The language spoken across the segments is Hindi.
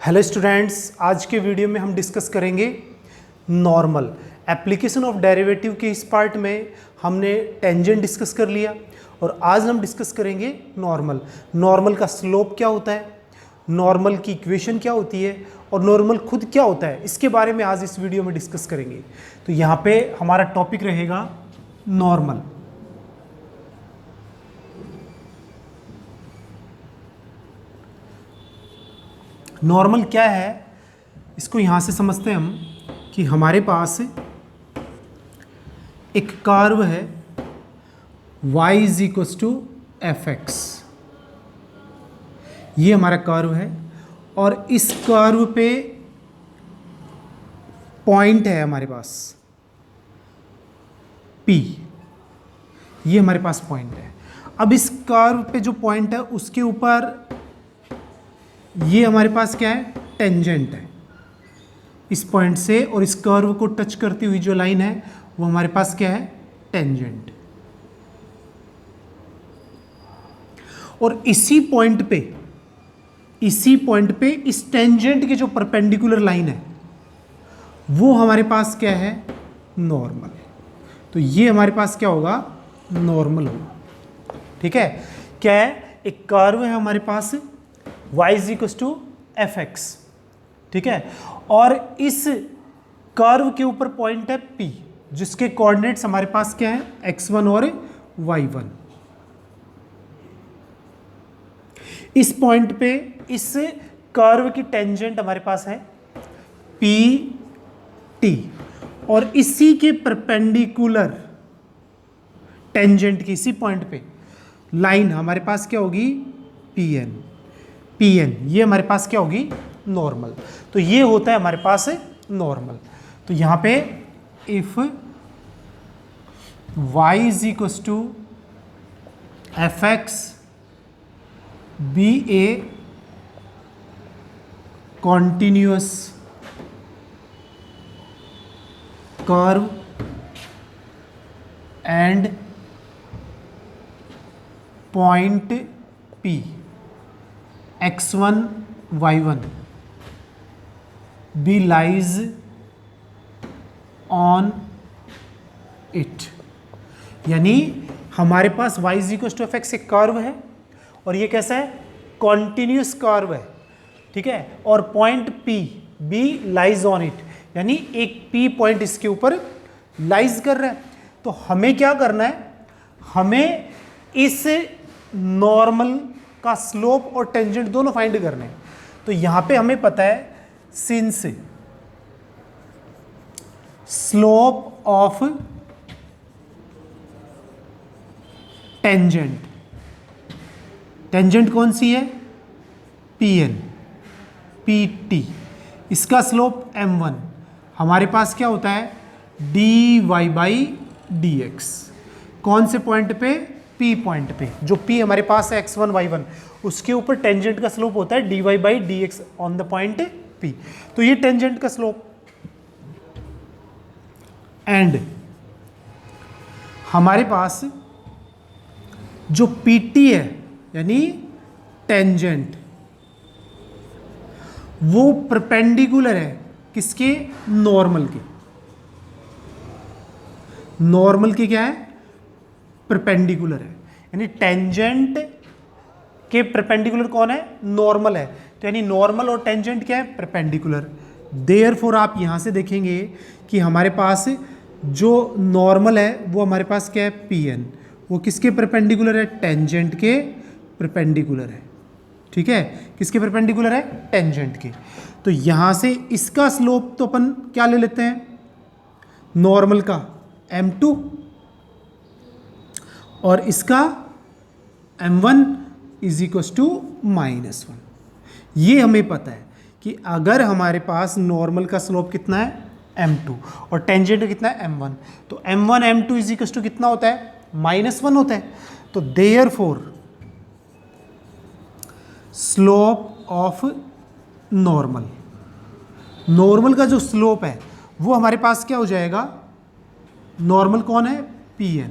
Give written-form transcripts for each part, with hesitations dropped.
हेलो स्टूडेंट्स, आज के वीडियो में हम डिस्कस करेंगे नॉर्मल एप्लीकेशन ऑफ डेरिवेटिव के। इस पार्ट में हमने टेंजेंट डिस्कस कर लिया और आज हम डिस्कस करेंगे नॉर्मल। नॉर्मल का स्लोप क्या होता है, नॉर्मल की इक्वेशन क्या होती है और नॉर्मल खुद क्या होता है, इसके बारे में आज इस वीडियो में डिस्कस करेंगे। तो यहाँ पे हमारा टॉपिक रहेगा नॉर्मल। नॉर्मल क्या है, इसको यहाँ से समझते हैं हम कि हमारे पास एक कर्व है y is equals to f x. ये हमारा कर्व है और इस कर्व पे पॉइंट है हमारे पास P। ये हमारे पास पॉइंट है। अब इस कर्व पे जो पॉइंट है उसके ऊपर ये हमारे पास क्या है, टेंजेंट है इस पॉइंट से, और इस कर्व को टच करती हुई जो लाइन है वो हमारे पास क्या है, टेंजेंट। और इसी पॉइंट पे इस टेंजेंट के जो परपेंडिकुलर लाइन है वो हमारे पास क्या है, नॉर्मल। तो ये हमारे पास क्या होगा, नॉर्मल होगा। ठीक है, क्या है, एक कर्व है हमारे पास y is equal to f x. ठीक है, और इस कर्व के ऊपर पॉइंट है P, जिसके कोऑर्डिनेट्स हमारे पास क्या है, x1 और y1। इस पॉइंट पे इस कर्व की टेंजेंट हमारे पास है PT, और इसी के परपेंडिकुलर टेंजेंट की इसी पॉइंट पे लाइन हमारे पास क्या होगी, PN। ये हमारे पास क्या होगी, नॉर्मल। तो ये होता है हमारे पास नॉर्मल। तो यहां पे if y is equal to f x be a continuous curve and point P x1 y1 be lies on it। यानी हमारे पास y is equal to f x एक कर्व है और ये कैसा है, कॉन्टिन्यूस कर्व है। ठीक है, और point P be lies on it, यानी एक P पॉइंट इसके ऊपर लाइज कर रहा है। तो हमें क्या करना है, हमें इस नॉर्मल का स्लोप और टेंजेंट दोनों फाइंड करने हैं। तो यहां पे हमें पता है, since slope of tangent, tangent कौन सी है, PN PT, इसका स्लोप M1 हमारे पास क्या होता है, dy/dx। कौन से पॉइंट पे, P पॉइंट पे, जो P हमारे पास है x1 y1, उसके ऊपर टेंजेंट का स्लोप होता है dy/dx on the point P। तो ये टेंजेंट का स्लोप। एंड हमारे पास जो PT है यानी टेंजेंट, वो परपेंडिकुलर है किसके, नॉर्मल के। नॉर्मल के क्या है, परपेंडिकुलर है, यानी टेंजेंट के परपेंडिकुलर कौन है, नॉर्मल है। तो यानी नॉर्मल और टेंजेंट क्या है, परपेंडिकुलर। देयरफॉर आप यहां से देखेंगे कि हमारे पास जो नॉर्मल है वो हमारे पास क्या है, PN, वो किसके परपेंडिकुलर है, टेंजेंट के परपेंडिकुलर है। ठीक है, किसके परपेंडिकुलर है, टेंजेंट के। तो यहां से इसका स्लोप तो अपन क्या ले लेते हैं, नॉर्मल का M2, और इसका M1 इज इक्व टू -1। ये हमें पता है कि अगर हमारे पास नॉर्मल का स्लोप कितना है, M2, और टेंजेंट कितना है, M1, तो M1 M2 is equal to कितना होता है, -1 होता है। तो therefore slope of normal, normal का जो स्लोप है वो हमारे पास क्या हो जाएगा, नॉर्मल कौन है, PN।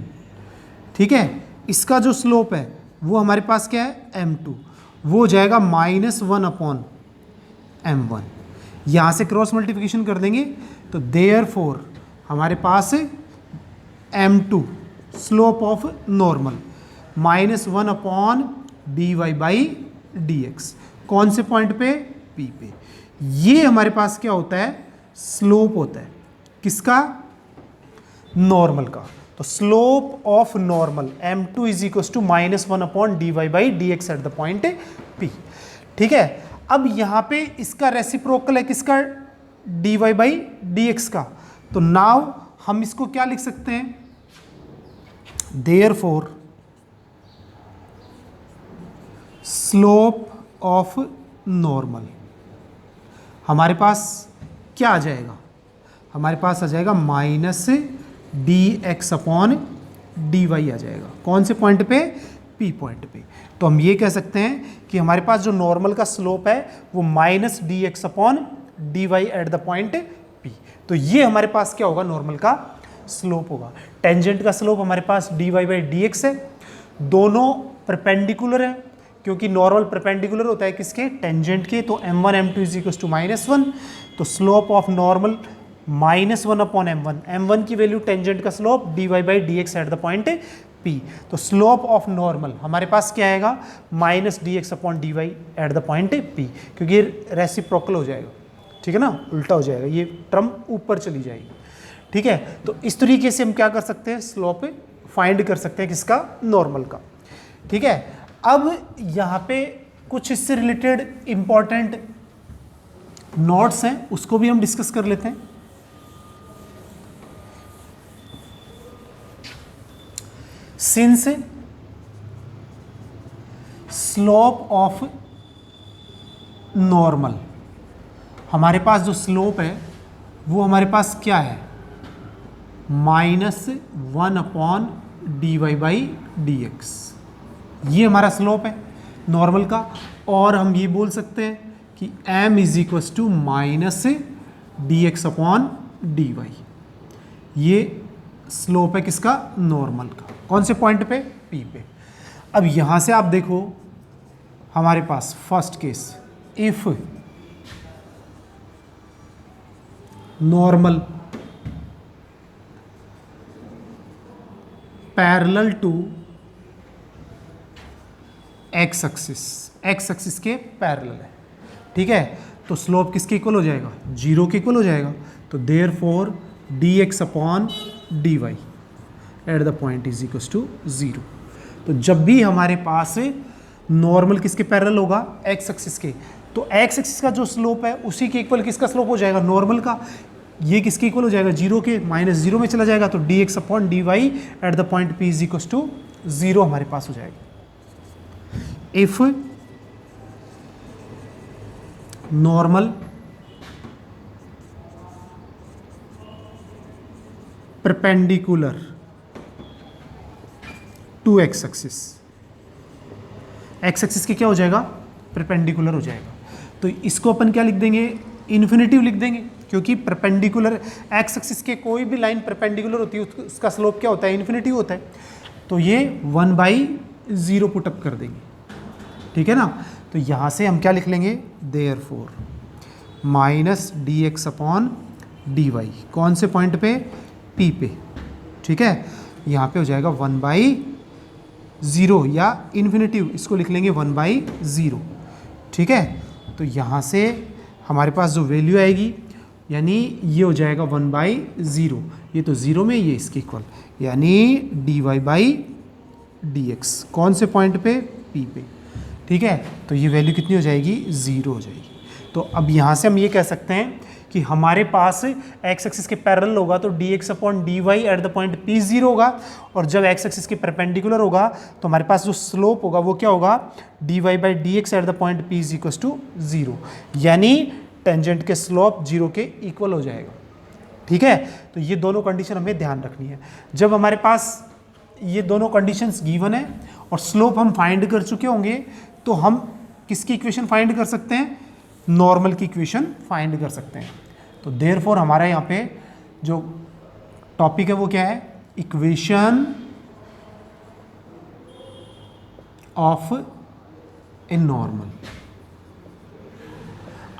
ठीक है, इसका जो स्लोप है वो हमारे पास क्या है, M2, वो हो जाएगा -1 अपॉन m1। यहाँ से क्रॉस मल्टीप्लिकेशन कर देंगे तो देयरफॉर हमारे पास m2 slope of normal -1 upon dy/dx। कौन से पॉइंट पे? P पे। ये हमारे पास क्या होता है? स्लोप होता है। किसका? नॉर्मल का। तो slope of normal m2 is equal to -1 upon dy/dx at the point P। ठीक है, अब यहां पे इसका रेसिप्रोकल है किसका? dy/dx का। तो नाउ हम इसको क्या लिख सकते हैं? देयरफॉर स्लोप ऑफ नॉर्मल हमारे पास क्या आ जाएगा? हमारे पास आ जाएगा -dx अपॉन dy आ जाएगा। कौन से पॉइंट पे? P पॉइंट पे। तो हम ये कह सकते हैं कि हमारे पास जो नॉर्मल का स्लोप है वो -dx upon dy at the point P। तो ये हमारे पास क्या होगा? नॉर्मल का स्लोप होगा। टेंजेंट का स्लोप हमारे पास dy/dx है। दोनों परपेंडिकुलर है क्योंकि नॉर्मल परपेंडिकुलर होता है किसके? टेंजेंट के। तो m1 m2 is equal to -1। तो slope of normal -1 upon m1 की वैल्यू टेंजेंट का slope dy/dx at the point P। तो स्लोप ऑफ नॉर्मल हमारे पास क्या आएगा? -dx upon dy at the point P, क्योंकि ये रेसिप्रोकल हो जाएगा। ठीक है ना, उल्टा हो जाएगा, ये टर्म ऊपर चली जाएगी। ठीक है, तो इस तरीके से हम क्या कर सकते हैं? स्लोप फाइंड कर सकते हैं किसका? नॉर्मल का। ठीक है, अब यहाँ पे कुछ इससे रिलेटेड इंपॉर्टेंट नोट्स हैं, उसको भी हम डिस्कस कर लेते हैं। सिंस स्लोप ऑफ नॉर्मल हमारे पास जो स्लोप है वो हमारे पास क्या है? -1 अपॉन dy/dx। ये हमारा स्लोप है नॉर्मल का। और हम ये बोल सकते हैं कि m is equal to -dx upon dy। ये स्लोप है किसका? नॉर्मल का। कौन से पॉइंट पे? P पे। अब यहां से आप देखो हमारे पास first case, if normal parallel to x axis के पैरेलल है। ठीक है, तो स्लोप किसके इक्वल हो जाएगा? 0 के इक्वल हो जाएगा। तो therefore dx upon dy at the point is equal to 0। तो जब भी हमारे पास नॉर्मल किसके पैरेलल होगा? एक्स एक्सिस के, तो एक्स एक्सिस का जो स्लोप है उसी के इक्वल किसका स्लोप हो जाएगा? नॉर्मल का। ये किसके इक्वल हो जाएगा? 0 के। -0 में चला जाएगा तो dx upon dy at the point P is equal to 0 हमारे पास हो जाएगा। If normal perpendicular to x axis, x axis के क्या हो जाएगा? परपेंडिकुलर हो जाएगा। तो इसको अपन क्या लिख देंगे? इन्फिनिटिव लिख देंगे, क्योंकि परपेंडिकुलर एक्स एक्सिस के कोई भी लाइन परपेंडिकुलर होती है उसका स्लोप क्या होता है? इन्फिनिटिव होता है। तो ये 1/0 पुटअप कर देंगे। ठीक है ना, तो यहाँ से हम क्या लिख लेंगे? Therefore -dx upon dy। कौन से पॉइंट पे? P पे। ठीक है, यहाँ पे हो जाएगा 1/0 या इन्फिनिटिव, इसको लिख लेंगे 1/0। ठीक है, तो यहाँ से हमारे पास जो वैल्यू आएगी यानी ये हो जाएगा 1/0। ये तो 0 में, ये इसके इक्वल, यानी dy/dx। कौन से पॉइंट पे? P पे। ठीक है, तो ये वैल्यू कितनी हो जाएगी? 0 हो जाएगी। तो अब यहाँ से हम ये कह सकते हैं कि हमारे पास एक्स एक्सिस के पैरेलल होगा तो dx upon dy at the point P 0 होगा, और जब एक्स एक्सिस के परपेंडिकुलर होगा तो हमारे पास जो स्लोप होगा वो क्या होगा? dy/dx at the point P is equal to 0, यानी टेंजेंट के स्लोप 0 के इक्वल हो जाएगा। ठीक है, तो ये दोनों कंडीशन हमें ध्यान रखनी है। जब हमारे पास ये दोनों कंडीशंस गिवन है और स्लोप हम फाइंड कर चुके होंगे तो हम किसकी इक्वेशन फाइंड कर सकते हैं? नॉर्मल की इक्वेशन फाइंड कर सकते हैं। तो देयरफॉर हमारा यहाँ पे जो टॉपिक है वो क्या है? Equation of a normal.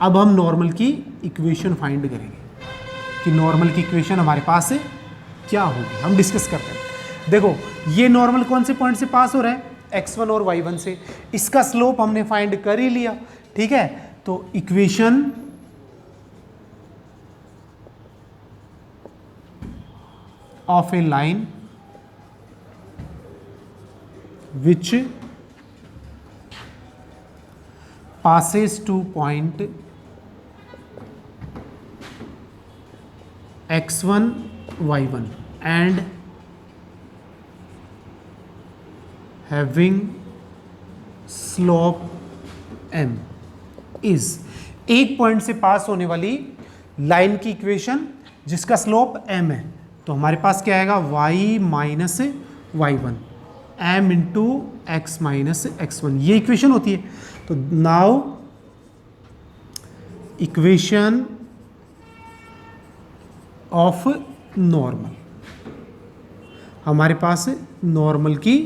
अब हम नॉर्मल की इक्वेशन फाइंड करेंगे कि नॉर्मल की इक्वेशन हमारे पास क्या होगी, हम डिस्कस करते हैं। देखो ये नॉर्मल कौन से पॉइंट से पास हो रहा है, x1 और y1 से, इसका स्लोप हमने फाइंड कर ही लिया, ठीक है। तो equation of A line which passes to point x1 y1 and having slope m is, एक पॉइंट से पास होने वाली लाइन की इक्वेशन जिसका स्लोप m है, तो हमारे पास क्या आएगा y minus y1 m into x minus x1, ये इक्वेशन होती है। तो नाउ इक्वेशन ऑफ नॉर्मल, हमारे पास नॉर्मल की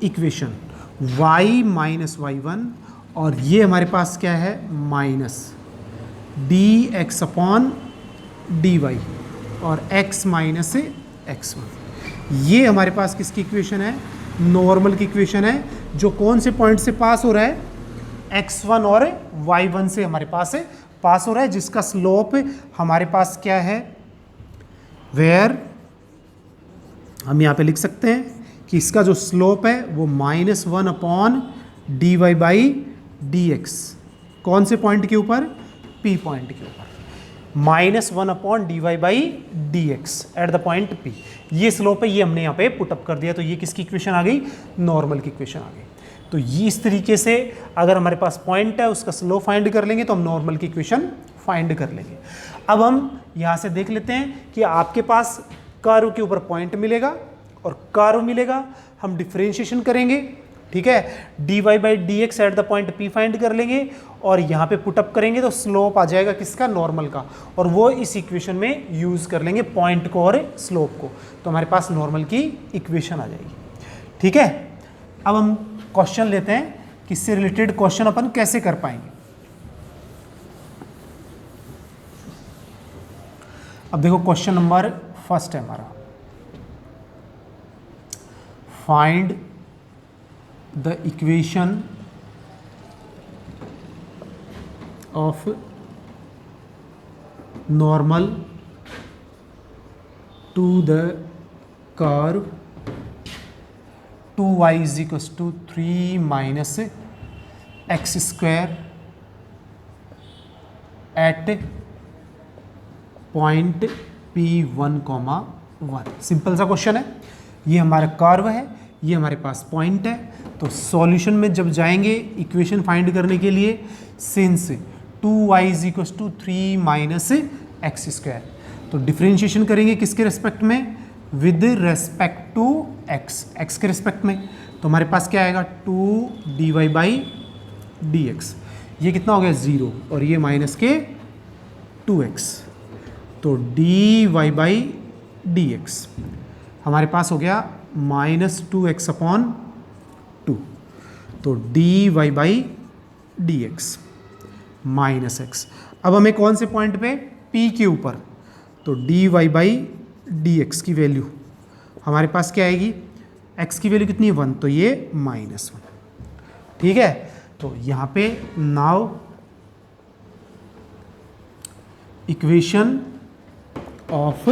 इक्वेशन y माइनस y1 और ये हमारे पास क्या है minus d x upon d y और x माइनस x1, ये हमारे पास किसकी इक्वेशन है, नॉर्मल की इक्वेशन है, जो कौन से पॉइंट से पास हो रहा है, x1 और y1 से हमारे पास पास हो रहा है, जिसका स्लोप हमारे पास क्या है, वेयर हम यहाँ पे लिख सकते हैं कि इसका जो स्लोप है वो -1 upon d y by d x, कौन से पॉइंट के ऊपर, P पॉइंट के ऊपर, -1 upon d y by d x at the point P, ये स्लोप है, ये हमने यहाँ पे पुटअप कर दिया। तो ये किसकी इक्वेशन आ गई, नॉर्मल की इक्वेशन आ गई। तो ये इस तरीके से अगर हमारे पास पॉइंट है उसका स्लोप फाइंड कर लेंगे तो हम नॉर्मल की इक्वेशन फाइंड कर लेंगे। अब हम यहाँ से देख लेते हैं कि आपके पास कर्व के ऊपर पॉइंट मिलेगा और कर्व मिलेगा, हम डिफरेंशिएशन करेंगे, ठीक है, d y by d x at the point P find कर लेंगे और यहाँ पे पुटअप करेंगे तो स्लोप आ जाएगा किसका, नॉर्मल का, और वो इस इक्वेशन में यूज़ कर लेंगे पॉइंट को और स्लोप को, तो हमारे पास नॉर्मल की इक्वेशन आ जाएगी, ठीक है। अब हम क्वेश्चन लेते हैं कि इससे रिलेटेड क्वेश्चन अपन कैसे कर पाएंगे। अब देखो क्वेश्चन नंबर फर्स्ट है हमारा, find the equation of normal to the curve 2y is equals to 3 minus x square at point P1, 1। Simple सा क्वेश्चन है, ये हमारा कर्व है, ये हमारे पास पॉइंट है। तो सॉल्यूशन में जब जाएंगे इक्वेशन फाइंड करने के लिए, since 2y is equal to 3 minus x square, तो डिफ्रेंशिएशन करेंगे किसके रेस्पेक्ट में, with respect to x, x के रेस्पेक्ट में। तो हमारे पास क्या आएगा 2 dy बाई डी एक्स, ये कितना हो गया 0 और ये माइनस के 2x, तो dy बाई डी एक्स हमारे पास हो गया -2x अपॉन 2, तो dy by d x minus x. अब हमें कौन से पॉइंट पे, P के ऊपर, तो dy बाई डी एक्स की वैल्यू हमारे पास क्या आएगी, x की वैल्यू कितनी है 1, तो ये -1, ठीक है। तो यहाँ पे नाउ इक्वेशन ऑफ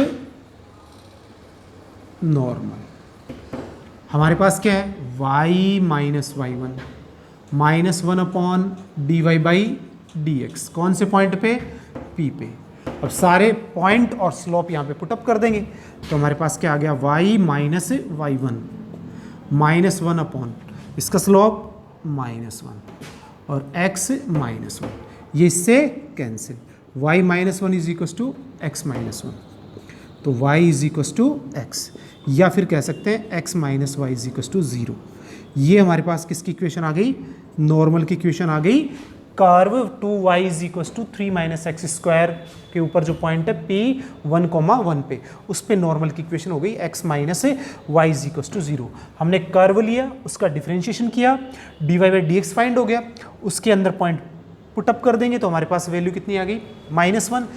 नॉर्मल, हमारे पास क्या है y minus y1 -1 upon d y by d x, कौन से पॉइंट पे, P पे। अब सारे पॉइंट और स्लोप यहाँ पे पुटअप कर देंगे, तो हमारे पास क्या आ गया y माइनस y1 -1 अपॉन इसका स्लोप -1 और x -1, ये इससे cancel, y -1 is equal to x -1, तो y is equal to x, या फिर कह सकते हैं x minus y is equal to 0। ये हमारे पास किसकी इक्वेशन आ गई, नॉर्मल की इक्वेशन आ गई। Curve 2y is equal to 3 minus x square के ऊपर जो पॉइंट है P1, 1 पे, उस पे नॉर्मल की इक्वेशन हो गई x minus y is equal to 0। हमने कर्व लिया, उसका डिफरेंशिएशन किया, dy by d x find हो गया, उसके अंदर पॉइंट पुटअप कर देंगे तो हमारे पास वैल्यू कितनी आ गई, -1।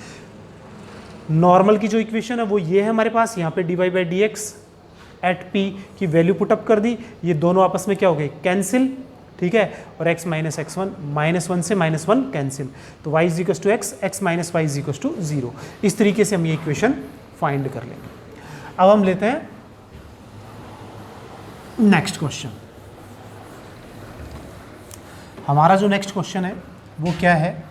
नॉर्मल की जो इक्वेशन है वो ये है हमारे पास, यहाँ पे dy/dx एट p की वैल्यू पुटअप कर दी, ये दोनों आपस में क्या हो गए, कैंसिल, ठीक है, और x माइनस x1, -1 से -1 कैंसिल, तो y is equal to x, x minus y is equal to 0। इस तरीके से हम ये इक्वेशन फाइंड कर लेंगे। अब हम लेते हैं नेक्स्ट क्वेश्चन। हमारा जो नेक्स्ट क्वेश्चन है वो क्या है,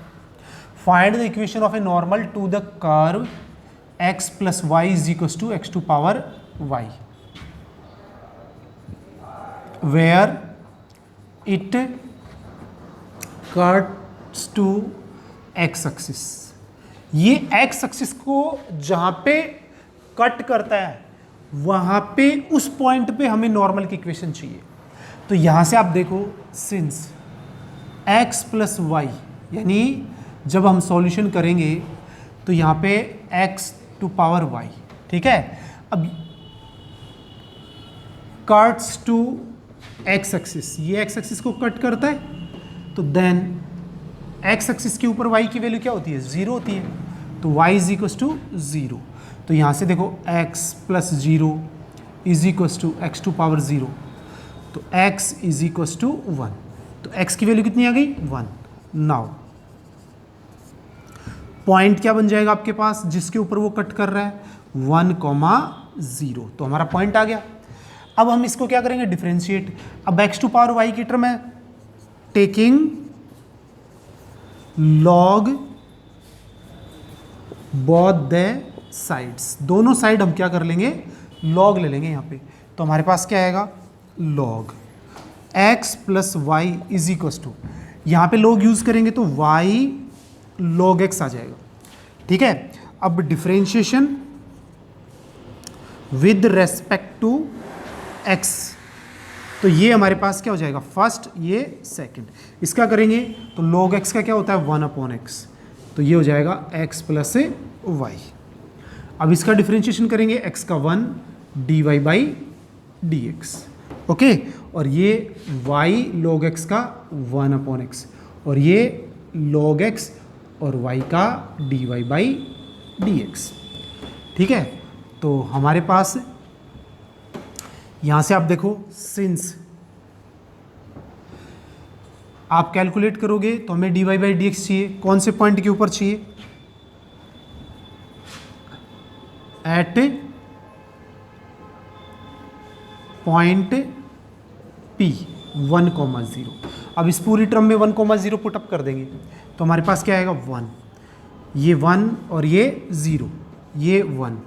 find the equation of a normal to the curve x plus y is equal to x to power y where it cuts to x axis। ये x axis को जहां पे कट करता है वहां पे उस पॉइंट पे हमें नॉर्मल की इक्वेशन चाहिए। तो यहां से आप देखो, सिंस x प्लस वाई, यानी जब हम सॉल्यूशन करेंगे तो यहां पे x टू पावर y, ठीक है। अब कट्स टू x एक्सिस, ये x एक्सिस को कट करता है, तो देन x एक्सिस के ऊपर y की वैल्यू क्या होती है, 0 होती है, तो y इज इक्वल टू 0। तो यहाँ से देखो x plus 0 is equal to x to power 0, तो x इज इक्वल टू 1, तो x की वैल्यू कितनी आ गई, 1। नाउ पॉइंट क्या बन जाएगा आपके पास जिसके ऊपर वो कट कर रहा है, 1,0, तो हमारा पॉइंट आ गया। अब हम इसको क्या करेंगे, डिफरेंशिएट। अब x टू पावर y की टर्म है, taking log both the sides, दोनों साइड हम क्या कर लेंगे, log ले लेंगे यहाँ पे, तो हमारे पास क्या आएगा, log x plus y is equal to, यहाँ पे log यूज करेंगे तो y log x आ जाएगा, ठीक है। अब differentiation with respect to x, तो ये हमारे पास क्या हो जाएगा, फर्स्ट, ये सेकंड। इसका करेंगे तो log x का क्या होता है, 1/x, तो ये हो जाएगा x प्लस y। अब इसका डिफरेंशिएशन करेंगे, x का 1 dy/dx, ओके, और ये y log x का 1/x, और ये log x और y का dy/dx, ठीक है। तो हमारे पास यहां से आप देखो, सिंस आप कैलकुलेट करोगे तो हमें dy/dx चाहिए, कौन से पॉइंट के ऊपर चाहिए, एट पॉइंट P 1,0। अब इस पूरी टर्म में 1,0 पुटअप कर देंगे तो हमारे पास क्या आएगा, 1, ये 1 और ये 0, ये 1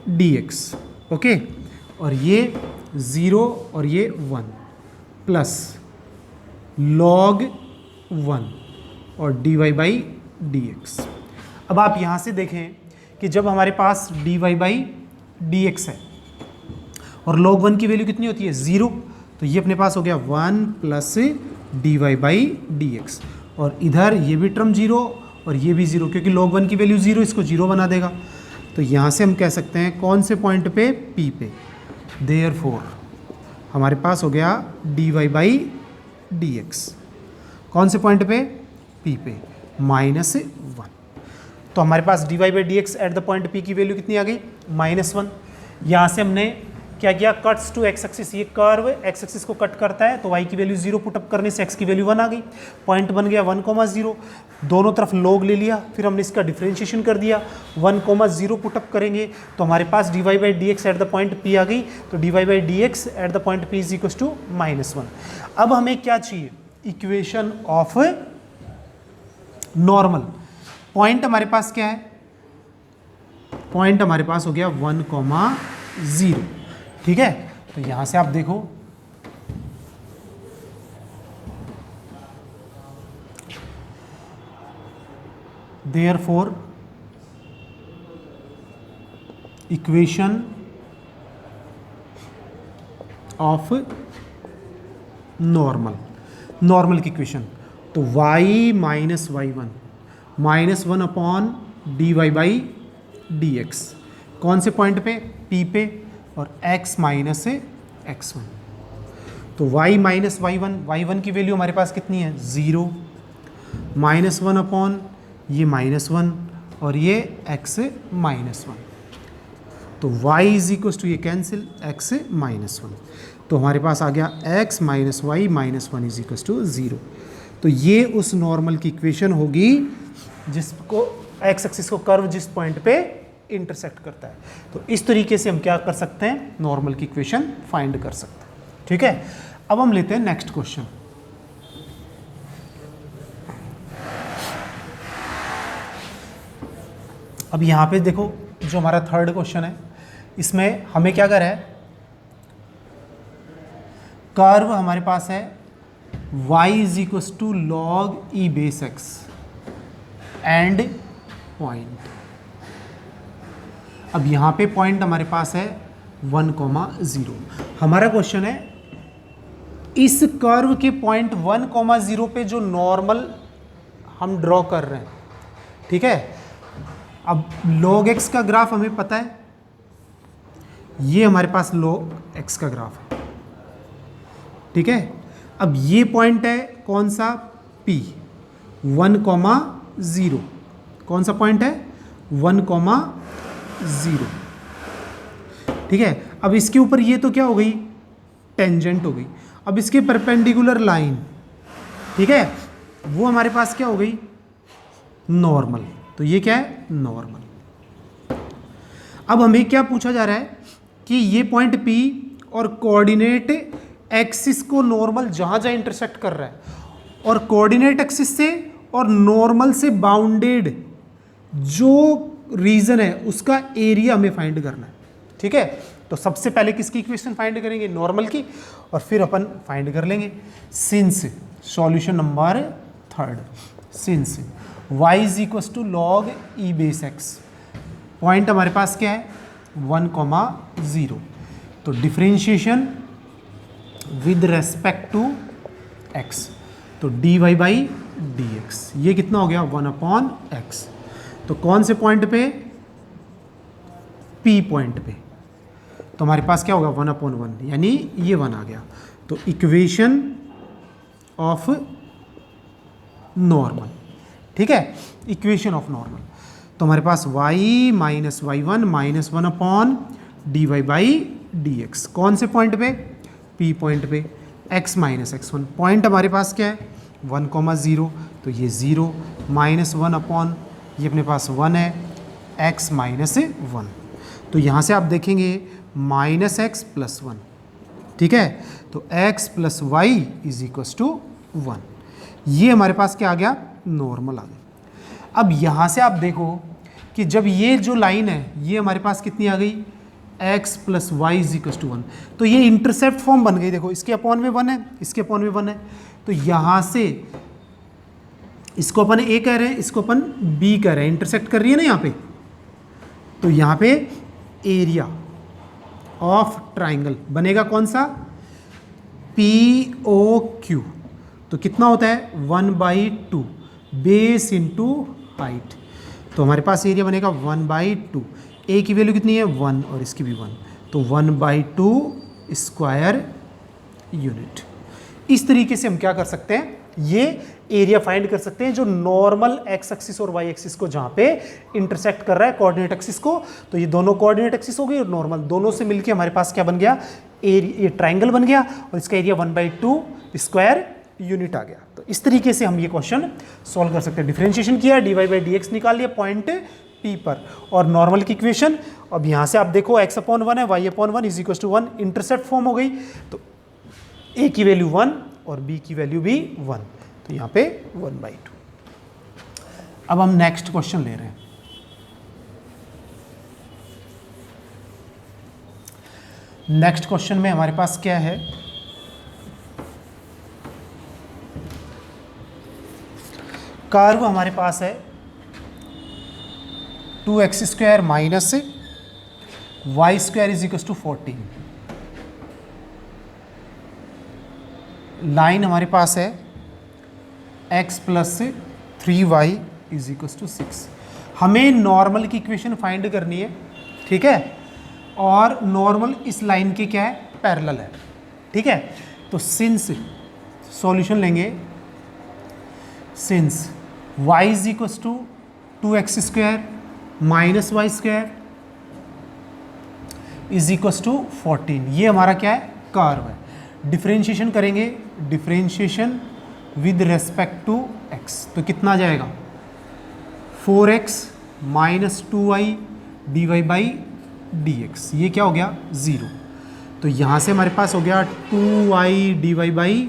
dy/dx, ओके, और ये 0 और ये 1 प्लस log 1 और dy/dx। अब आप यहाँ से देखें कि जब हमारे पास dy/dx है और log 1 की वैल्यू कितनी होती है, 0, तो ये अपने पास हो गया 1 प्लस dy/dx, और इधर ये भी टर्म 0 और ये भी 0, क्योंकि log 1 की वैल्यू 0 इसको 0 बना देगा। तो यहाँ से हम कह सकते हैं कौन से पॉइंट पे, P पे, देयरफॉर हमारे पास हो गया dy/dx, कौन से पॉइंट पे, P पे, -1। तो हमारे पास dy/dx at the point P की वैल्यू कितनी आ गई, -1। यहाँ से हमने क्या किया, कट्स टू x एक्सिस, ये कर्व x एक्सिस को कट करता है, तो y की वैल्यू 0 पुटअप करने से x की वैल्यू 1 आ गई, पॉइंट बन गया 1,0, दोनों तरफ log ले लिया, फिर हमने इसका डिफरेंशिएशन कर दिया, 1,0 पुटअप करेंगे तो हमारे पास dy/dx at the point P आ गई, तो dy/dx at the point P is equal to -1। अब हमें क्या चाहिए, इक्वेशन ऑफ नॉर्मल। पॉइंट हमारे पास क्या है, पॉइंट हमारे पास हो गया 1,0, ठीक है। तो यहां से आप देखो, therefore equation of normal, normal की इक्वेशन, तो y माइनस y1 -1/dy/dx, कौन से पॉइंट पे, P पे, और x माइनस x1। तो y माइनस y1 की वैल्यू हमारे पास कितनी है 0, -1 अपॉन ये -1 और ये x -1, तो y इज इक्वल टू ये कैंसिल x -1, तो हमारे पास आ गया x minus y -1 is equal to 0। तो ये उस नॉर्मल की इक्वेशन होगी जिसको x एक्सिस को कर्व जिस पॉइंट पे इंटरसेक्ट करता है। तो इस तरीके से हम क्या कर सकते हैं, नॉर्मल की इक्वेशन फाइंड कर सकते हैं। ठीक है, अब हम लेते हैं नेक्स्ट क्वेश्चन। अब यहां पे देखो जो हमारा थर्ड क्वेश्चन है, इसमें हमें क्या करा है, कर्व हमारे पास है y is equal to log e base x and point. अब यहां पे पॉइंट हमारे पास है 1,0। हमारा क्वेश्चन है इस कर्व के पॉइंट 1,0 पे जो नॉर्मल हम ड्रॉ कर रहे हैं, ठीक है। अब log x का ग्राफ हमें पता है, ये हमारे पास log x का ग्राफ है, ठीक है। अब ये पॉइंट है कौन सा, P 1,0, कौन सा पॉइंट है 1,0, ठीक है। अब इसके ऊपर ये तो क्या हो गई, टेंजेंट हो गई। अब इसके परपेंडिकुलर लाइन, ठीक है, वो हमारे पास क्या हो गई, नॉर्मल। तो ये क्या है, नॉर्मल। अब हमें क्या पूछा जा रहा है कि ये पॉइंट P और कोऑर्डिनेट एक्सिस को नॉर्मल जहां जहां इंटरसेक्ट कर रहा है और कोऑर्डिनेट एक्सिस से और नॉर्मल से बाउंडेड जो रीजन है उसका एरिया हमें फाइंड करना है, ठीक है। तो सबसे पहले किसकी इक्वेशन फाइंड करेंगे, नॉर्मल की, और फिर अपन फाइंड कर लेंगे since solution number third, since y is equal to log e base x, point हमारे पास क्या है 1,0, तो differentiation with respect to x, तो dy बाई dx, ये कितना हो गया 1/x। तो कौन से पॉइंट पे, P पॉइंट पे, तो हमारे पास क्या होगा 1/1, यानी ये 1 आ गया। तो इक्वेशन ऑफ नॉर्मल, ठीक है, इक्वेशन ऑफ नॉर्मल। तो हमारे पास y minus y1 -1/dy by dx, कौन से पॉइंट पे, P पॉइंट पे, x माइनस x1, पॉइंट हमारे पास क्या है 1,0, तो ये 0 -1 ये अपने पास 1 है, x माइनस 1, तो यहाँ से आप देखेंगे -x + 1, ठीक है। तो x + y is equal to 1, ये हमारे पास क्या आ गया, नॉर्मल आ गया। अब यहाँ से आप देखो कि जब ये जो लाइन है ये हमारे पास कितनी आ गई, x + y is equal to 1, तो ये इंटरसेप्ट फॉर्म बन गई। देखो इसके अपॉन में 1 है, इसके अपॉन में 1 है, तो यहाँ से इसको अपन a कह रहे हैं, इसको अपन b कह रहे हैं, इंटरसेक्ट कर रही है ना यहाँ पे। तो यहाँ पे एरिया ऑफ ट्राइंगल बनेगा कौन सा, POQ, तो कितना होता है 1/2 बेस इंटू हाइट, तो हमारे पास एरिया बनेगा 1/2, a की वैल्यू कितनी है 1 और इसकी भी 1, तो 1/2 स्क्वायर यूनिट। इस तरीके से हम क्या कर सकते हैं, ये एरिया फाइंड कर सकते हैं जो नॉर्मल एक्स एक्सिस और वाई एक्सिस को जहां पे इंटरसेक्ट कर रहा है कोऑर्डिनेट एक्सिस को। तो ये दोनों कोऑर्डिनेट एक्सिस हो गई और नॉर्मल, दोनों से मिलके हमारे पास क्या बन गया, ये ट्राइंगल बन गया और इसका एरिया 1/2 स्क्वायर यूनिट आ गया। तो इस तरीके से हम ये क्वेश्चन सॉल्व कर सकते हैं। डिफरेंशिएशन किया, dy बाई dx निकाल लिया पॉइंट P पर, और नॉर्मल की इक्वेशन, अब यहाँ से आप देखो x/1 है, y/1 is equal to 1, intercept form हो गई, तो a की वैल्यू 1 और b की वैल्यू भी 1, तो यहाँ पे 1/2। अब हम नेक्स्ट क्वेश्चन ले रहे हैं। नेक्स्ट क्वेश्चन में हमारे पास क्या है, कर्व हमारे पास है 2x² minus y² is equal to 14, line हमारे पास है x + 3y is equal to 6। हमें नॉर्मल की इक्वेशन फाइंड करनी है, ठीक है, और नॉर्मल इस लाइन के क्या है, पैरेलल है, ठीक है। तो सिंस सॉल्यूशन लेंगे, since y is equals to 2x square minus y square is equals to 14, ये हमारा क्या है, कर्व है। डिफरेंशिएशन करेंगे, differentiation with respect to x, तो कितना आ जाएगा 4x minus 2y dy by dx, ये क्या हो गया 0। तो यहाँ से हमारे पास हो गया 2y dy by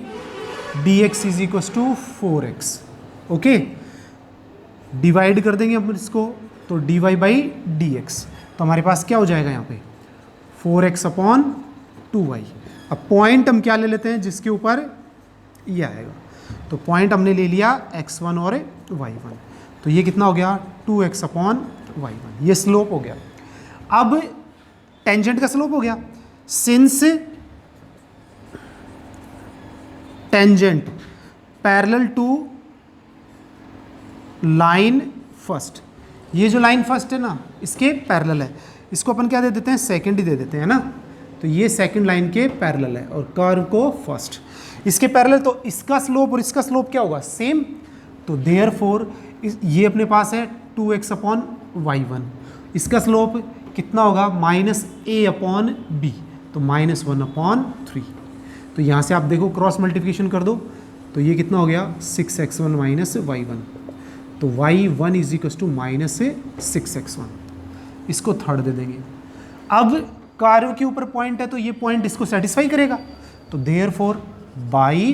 dx is equals to 4x। Okay, divide कर देंगे हम इसको, तो dy बाई dx, तो हमारे पास क्या हो जाएगा यहाँ पे 4x अपॉन 2y। अब पॉइंट हम क्या ले लेते हैं जिसके ऊपर ये आएगा, तो पॉइंट हमने ले लिया x1 और y1, तो ये कितना हो गया 2x अपॉन y1, ये स्लोप हो गया। अब टेंजेंट का स्लोप हो गया, since tangent parallel to line first, ये जो लाइन फर्स्ट है ना इसके पैरेलल है, इसको अपन क्या दे देते हैं, सेकंड ही दे देते हैं ना, तो ये सेकंड लाइन के पैरेलल है और कर्व को फर्स्ट, इसके पैरेलल, तो इसका स्लोप और इसका स्लोप क्या होगा सेम, तो देयरफॉर ये अपने पास है 2x अपॉन y1, इसका स्लोप कितना होगा माइनस a अपॉन b, तो -1 अपॉन 3। तो यहाँ से आप देखो क्रॉस मल्टीप्लिकेशन कर दो, तो ये कितना हो गया 6x1 माइनस y1, तो y1 is equals to minus 6x1, इसको थर्ड दे देंगे। अब कर्व के ऊपर पॉइंट है तो ये पॉइंट इसको सेटिस्फाई करेगा, तो therefore by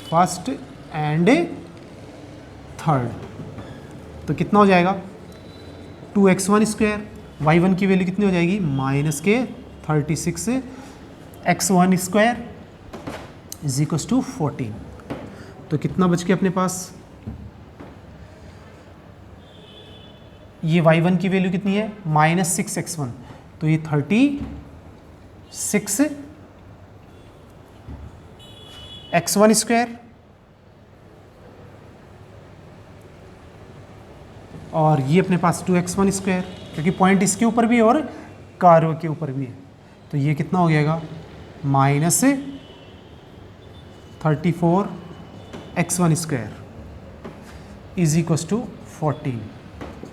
first and third, तो कितना हो जाएगा 2x1 स्क्वायर, y1 की वैल्यू कितनी हो जाएगी माइनस के 36 x1 square is equals to 14, तो कितना बच गया अपने पास, ये y1 की वैल्यू कितनी है -6x1, तो ये 36 x1 स्क्वायर और ये अपने पास 2x1 स्क्वायर, क्योंकि पॉइंट इसके ऊपर भी है और कर्व के ऊपर भी है, तो ये कितना हो जाएगा -34 x1 square is equals to 14।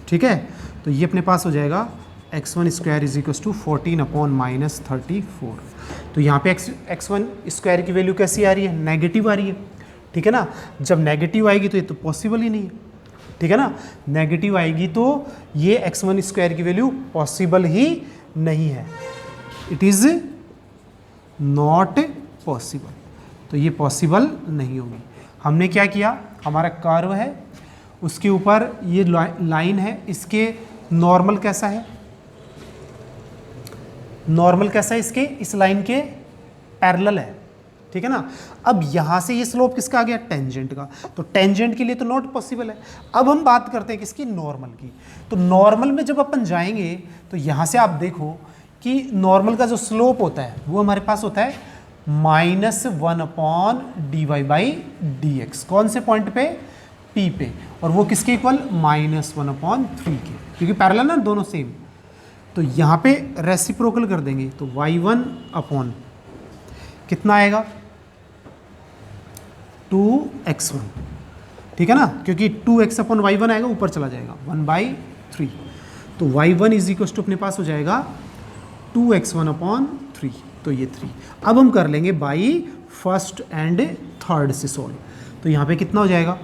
ठीक है, तो ये अपने पास हो जाएगा x1 square is equals to 14 upon -34। तो यहाँ पे x1 स्क्वायर की वैल्यू कैसी आ रही है, नेगेटिव आ रही है। ठीक है ना, जब नेगेटिव आएगी तो ये तो पॉसिबल ही नहीं है। ठीक है ना, नेगेटिव आएगी तो ये x1 स्क्वायर की वैल्यू पॉसिबल ही नहीं है, इट इज़ नॉट पॉसिबल, तो ये पॉसिबल नहीं होगी। हमने क्या किया, हमारा कर्व है उसके ऊपर ये लाइन है, इसके नॉर्मल कैसा है, नॉर्मल कैसा है इसके, इस लाइन के पैरेलल है। ठीक है ना, अब यहाँ से ये स्लोप किसका आ गया, टेंजेंट का, तो टेंजेंट के लिए तो नॉट पॉसिबल है। अब हम बात करते हैं किसकी, नॉर्मल की। तो नॉर्मल में जब अपन जाएंगे तो यहाँ से आप देखो कि नॉर्मल का जो स्लोप होता है वो हमारे पास होता है -1 अपॉन dy/dx, कौन से पॉइंट पे, P पे, और वो किसके इक्वल -1 अपॉन 3 के, क्योंकि पैरेलल ना दोनों सेम। तो यहाँ पे रेसिप्रोकल कर देंगे तो y1 अपॉन कितना आएगा 2x1। ठीक है ना, क्योंकि 2x अपॉन y1 आएगा, ऊपर चला जाएगा 1/3, तो y1 इज इक्वल टू अपने पास हो जाएगा 2x1 अपॉन 3, तो ये 3। अब हम कर लेंगे बाई फर्स्ट एंड थर्ड से सॉल्व, तो यहाँ पे कितना हो जाएगा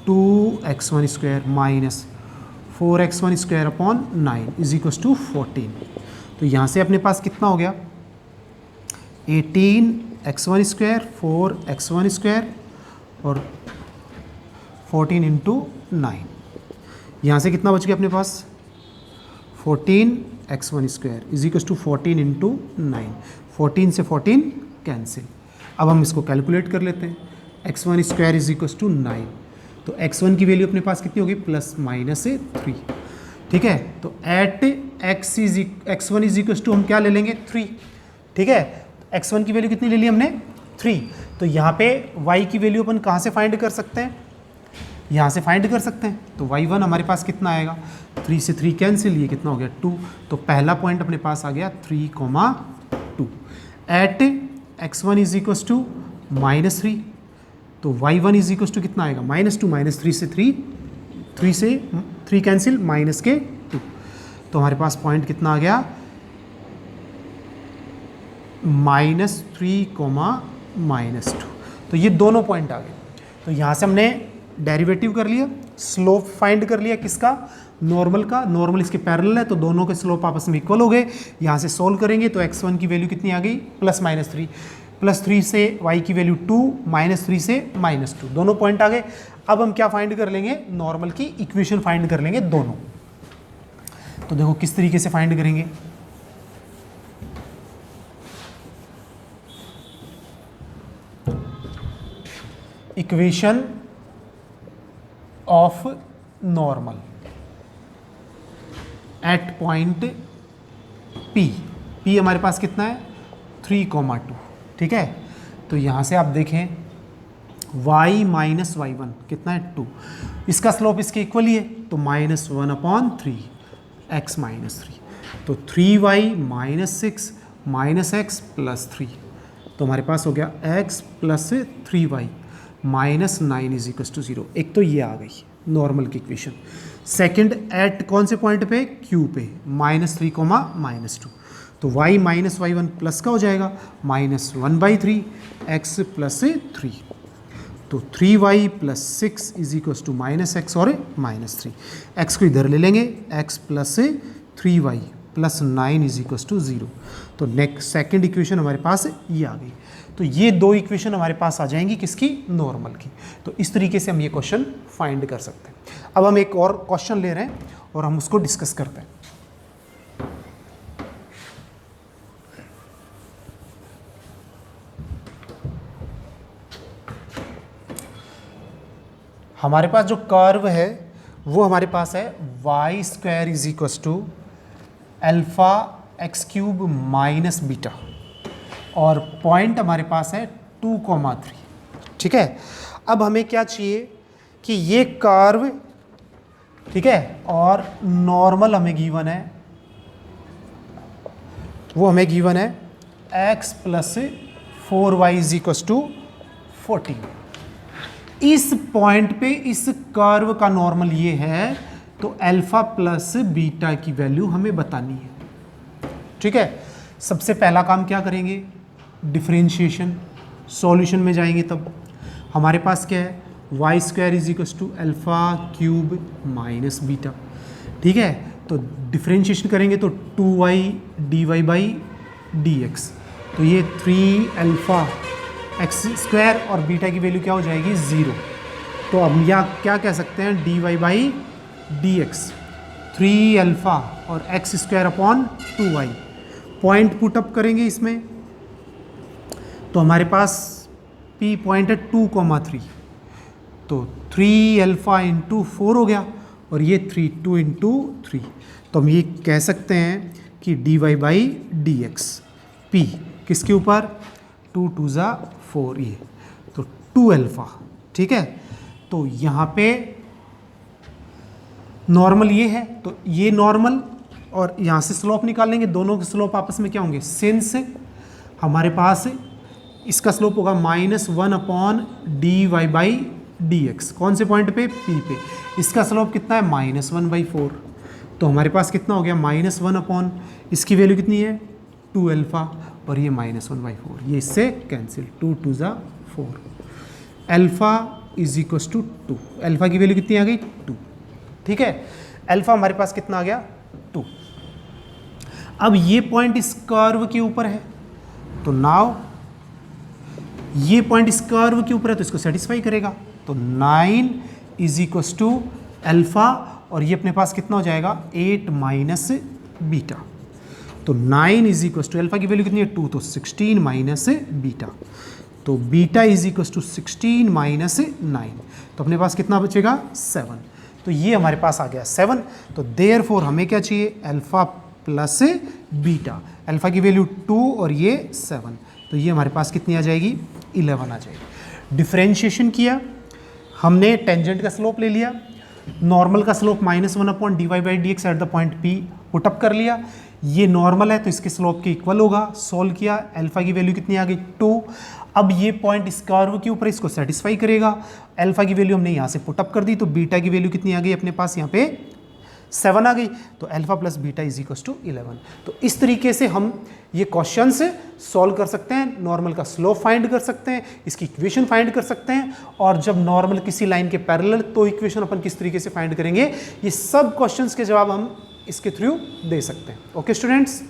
2x1 square minus 4x1 square upon 9 is equal to 14। तो यहाँ से अपने पास कितना हो गया 18x1 स्क्वायर 4x1 स्क्वायर और 14 इंटू 9, यहाँ से कितना बच गया अपने पास 14x1 square is equal to 14 into 9, 14 से 14 कैंसिल। अब हम इसको कैलकुलेट कर लेते हैं, x1 square is equal to 9, तो x1 की वैल्यू अपने पास कितनी होगी +-3। ठीक है, तो eight x1 is equal to हम क्या ले लेंगे 3। ठीक है, x1 की वैल्यू कितनी ले ली हमने 3, तो यहाँ पे y की वैल्यू अपन कहाँ से फाइंड कर सकते हैं, यहाँ से फाइंड कर सकते हैं। तो y1 हमारे पास कितना आएगा, 3 से 3 कैंसिल, ये कितना हो गया 2, तो पहला पॉइंट अपने पास आ गया 3, 2 eight x1 is equal to -3, तो y1 इज इक्वल टू कितना आएगा -2, -3 से 3 से 3 कैंसिल माइनस के 2, तो हमारे पास पॉइंट कितना आ गया -3, -2, तो ये दोनों पॉइंट आ गए। तो यहाँ से हमने डेरिवेटिव कर लिया, स्लोप फाइंड कर लिया किसका, नॉर्मल का, नॉर्मल इसके पैरेलल है तो दोनों के स्लोप आपस में इक्वल हो गए। यहाँ से सोल्व करेंगे तो x1 की वैल्यू कितनी आ गई +-3, +3 से y की वैल्यू 2, -3 से -2, दोनों पॉइंट आ गए। अब हम क्या फाइंड कर लेंगे, नॉर्मल की इक्वेशन फाइंड कर लेंगे दोनों। तो देखो किस तरीके से फाइंड करेंगे, equation of normal at point P हमारे पास कितना है 3,2, ठीक है। तो यहाँ से आप देखें y माइनस y1 कितना है 2, इसका स्लोप इसके इक्वल ही है तो -1/3 x -3, तो 3y -6 -x +3, तो हमारे पास हो गया x + 3y -9 is equal to 0। एक तो ये आ गई नॉर्मल की इक्वेशन। सेकंड एट कौन से पॉइंट पे, Q पे, -3, -2, तो y माइनस y1 प्लस का हो जाएगा -1/3 x + 3, तो 3y + 6 is equal to -x और -3, x को इधर ले लेंगे, x + 3y + 9 is equal to 0। तो नेक्स्ट सेकंड इक्वेशन हमारे पास ये आ गई। तो ये दो इक्वेशन हमारे पास आ जाएंगी किसकी, नॉर्मल की। तो इस तरीके से हम ये क्वेश्चन फाइंड कर सकते हैं। अब हम एक और क्वेश्चन ले रहे हैं और हम उसको डिस्कस करते हैं। हमारे पास जो कर्व है वो हमारे पास है y² is equal to α(x³ - β) और पॉइंट हमारे पास है 2,3, ठीक है। अब हमें क्या चाहिए कि ये कर्व, ठीक है, और नॉर्मल हमें गिवन है, वो हमें गिवन है x + 4y is equal to 14। इस पॉइंट पे इस कर्व का नॉर्मल ये है, तो अल्फा + बीटा की वैल्यू हमें बतानी है, ठीक है। सबसे पहला काम क्या करेंगे, डिफरेंशिएशन, सॉल्यूशन में जाएंगे। तब हमारे पास क्या है y² is equal to α³ - beta, ठीक है। तो डिफरेंशिएशन करेंगे तो 2y dy/dx, तो ये 3α(x² और बीटा की वैल्यू क्या हो जाएगी 0। तो अब यहाँ क्या कह सकते हैं dy/dx 3α और x²/2y, पॉइंट पुटअप करेंगे इसमें तो हमारे पास P पॉइंट है 2,3, तो 3α × 4 हो गया और ये 2 × 3, तो हम ये कह सकते हैं कि dy/dx P किसके ऊपर 2 × 2 = 4, ये तो 2α, ठीक है। तो यहाँ पे नॉर्मल ये है, तो ये नॉर्मल और यहाँ से स्लोप निकालेंगे, दोनों के स्लोप आपस में क्या होंगे, सिंस हमारे पास इसका स्लोप होगा -1/dy/dx, कौन से पॉइंट पे, P पे, इसका स्लोप कितना है -1/4, तो हमारे पास कितना हो गया -1/, इसकी वैल्यू कितनी है 2α और ये -1/4, ये इससे cancel, 2 × 2 = 4, alpha is equal to 2, अल्फा की वैल्यू कितनी आ गई 2, ठीक है। अल्फा हमारे पास कितना आ गया 2। अब ये पॉइंट इस कर्व के ऊपर है, तो नाउ ये पॉइंट इस कर्व के ऊपर है तो इसको सेटिस्फाई करेगा, तो 9 इज इक्वल टू अल्फा और ये अपने पास कितना हो जाएगा 8 - बीटा, तो 9 इज इक्वल टू अल्फा की वैल्यू कितनी है 2, तो 16 - बीटा, तो बीटा इज इक्वल टू 16 - 9, तो अपने पास कितना बचेगा 7, तो ये हमारे पास आ गया 7। तो देयरफॉर हमें क्या चाहिए अल्फा + बीटा, अल्फा की वैल्यू 2 और ये 7, तो ये हमारे पास कितनी आ जाएगी 11 आ जाएगी। डिफरेंशिएशन किया हमने, टेंजेंट का स्लोप ले लिया, नॉर्मल का slope -1/dy/dx eight the point P put up कर लिया, ये नॉर्मल है तो इसके स्लोप के इक्वल होगा, सोल्व किया, अल्फा की वैल्यू कितनी आ गई 2। अब ये पॉइंट इस कर्व के ऊपर इसको सेटिस्फाई करेगा, अल्फा की वैल्यू हमने यहाँ से पुटअप कर दी तो बीटा की वैल्यू कितनी आ गई अपने पास यहाँ पे 7 आ गई, तो alpha plus beta is equal to 11। तो इस तरीके से हम ये क्वेश्चंस सॉल्व कर सकते हैं, नॉर्मल का स्लोप फाइंड कर सकते हैं, इसकी इक्वेशन फाइंड कर सकते हैं, और जब नॉर्मल किसी लाइन के पैरेलल तो इक्वेशन अपन किस तरीके से फाइंड करेंगे, ये सब क्वेश्चंस के जवाब हम इसके थ्रू दे सकते हैं। Okay students.